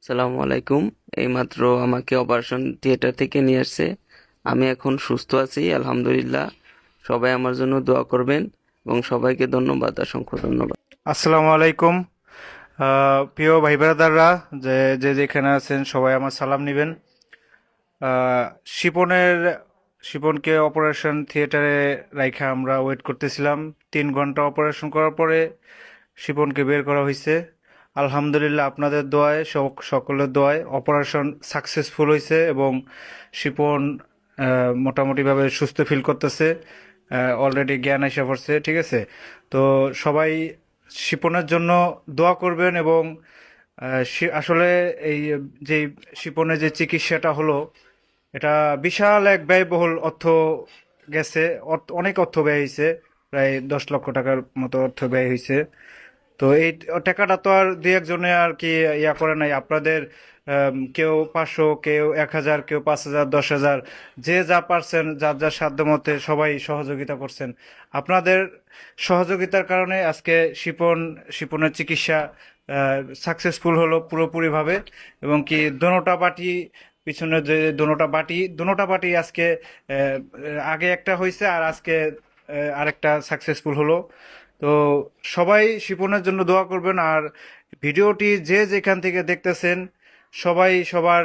সালামু আলাইকুম। এইমাত্র আমাকে অপারেশন থিয়েটার থেকে নিয়ে আসছে। আমি এখন সুস্থ আছি, আলহামদুলিল্লাহ। সবাই আমার জন্য দোয়া করবেন এবং সবাইকে ধন্যবাদ, অসংখ্য ধন্যবাদ। আসসালামু আলাইকুম। প্রিয় ভাই ব্রাদাররা, যে যে যেখানে আছেন সবাই আমার সালাম নেবেন। আহ, শিপনের শিপনকে অপারেশন থিয়েটারে রাইখা আমরা ওয়েট করতেছিলাম। 3 ঘন্টা অপারেশন করার পরে শিপনকে বের করা হয়েছে। আলহামদুলিল্লাহ, আপনাদের দোয়ায়, সকলের দোয়ায় অপারেশন সাকসেসফুল হয়েছে এবং শিপন মোটামুটিভাবে সুস্থ ফিল করতেছে। অলরেডি জ্ঞান এসে পড়ছে, ঠিক আছে। তো সবাই শিপনের জন্য দোয়া করবেন এবং আসলে এই যে শিপনের যে চিকিৎসাটা হলো, এটা বিশাল এক ব্যয়বহুল অর্থ গেছে। অনেক অর্থ ব্যয় হয়েছে, প্রায় 10 লক্ষ টাকার মতো অর্থ ব্যয় হয়েছে। তো এই টাকাটা তো আর দুই একজনে আর কি ইয়া করে নাই। আপনাদের কেউ 500, কেউ 1,000, কেউ 5,000, 10,000, যে যা পারছেন, যার যার সাধ্য মতে সবাই সহযোগিতা করছেন। আপনাদের সহযোগিতার কারণে আজকে শিপনের চিকিৎসা সাকসেসফুল হলো পুরোপুরিভাবে। এবং কি দোনোটা পার্টি, পিছনে যে দোনোটা পার্টি আজকে আগে একটা হয়েছে আর আজকে আরেকটা সাকসেসফুল হলো। তো সবাই শিপনের জন্য দোয়া করবেন। আর ভিডিওটি যে যেখান থেকে দেখতেছেন, সবাই সবার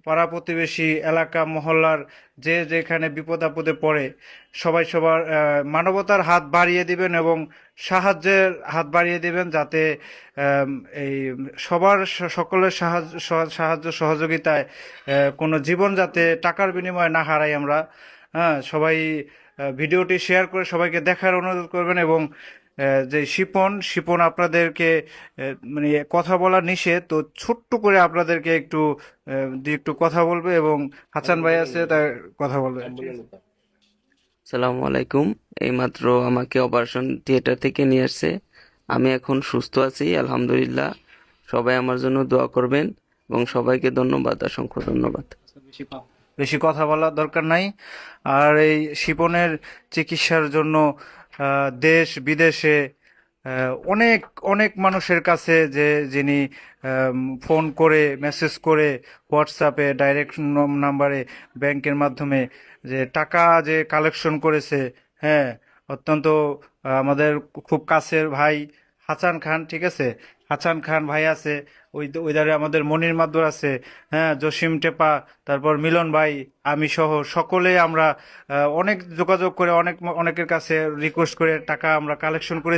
পাড়া প্রতিবেশী, এলাকা, মহল্লার যে যেখানে বিপদ আপদে পড়ে, সবাই সবার মানবতার হাত বাড়িয়ে দিবেন এবং সাহায্যের হাত বাড়িয়ে দিবেন, যাতে আম, এই সবার সকলের সাহায্য সহযোগিতায় কোনো জীবন যাতে টাকার বিনিময়ে না হারাই আমরা। হ্যাঁ, সবাই ভিডিওটি শেয়ার করে সবাইকে দেখার অনুরোধ করবেন। এবং যে শিপন আপনাদেরকে মানে কথা বলা নিষেধ, তো ছোট্ট করে আপনাদেরকে একটু একটু কথা বলবে এবং হাসান ভাই আছে, তার কথা বলবে। সালামু আলাইকুম। এইমাত্র আমাকে অপারেশন থিয়েটার থেকে নিয়ে আসছে। আমি এখন সুস্থ আছি, আলহামদুলিল্লাহ। সবাই আমার জন্য দোয়া করবেন এবং সবাইকে ধন্যবাদ, অসংখ্য ধন্যবাদ। বেশি কথা বলার দরকার নাই। আর এই শিপনের চিকিৎসার জন্য দেশ বিদেশে অনেক অনেক মানুষের কাছে, যে যিনি ফোন করে, মেসেজ করে, হোয়াটসঅ্যাপে, ডাইরেক্ট নাম্বারে, ব্যাংকের মাধ্যমে যে টাকা যে কালেকশন করেছে। হ্যাঁ, অত্যন্ত আমাদের খুব কাছের ভাই হাসান খান, ঠিক আছে। হাসান খান ভাই আছে, ওই ধারে আমাদের মনির মাদুর আছে, হ্যাঁ, জসিম টেপা, তারপর মিলন ভাই, আমি সহ সকলে আমরা অনেক যোগাযোগ করে, অনেকের কাছে রিকোয়েস্ট করে টাকা আমরা কালেকশন করে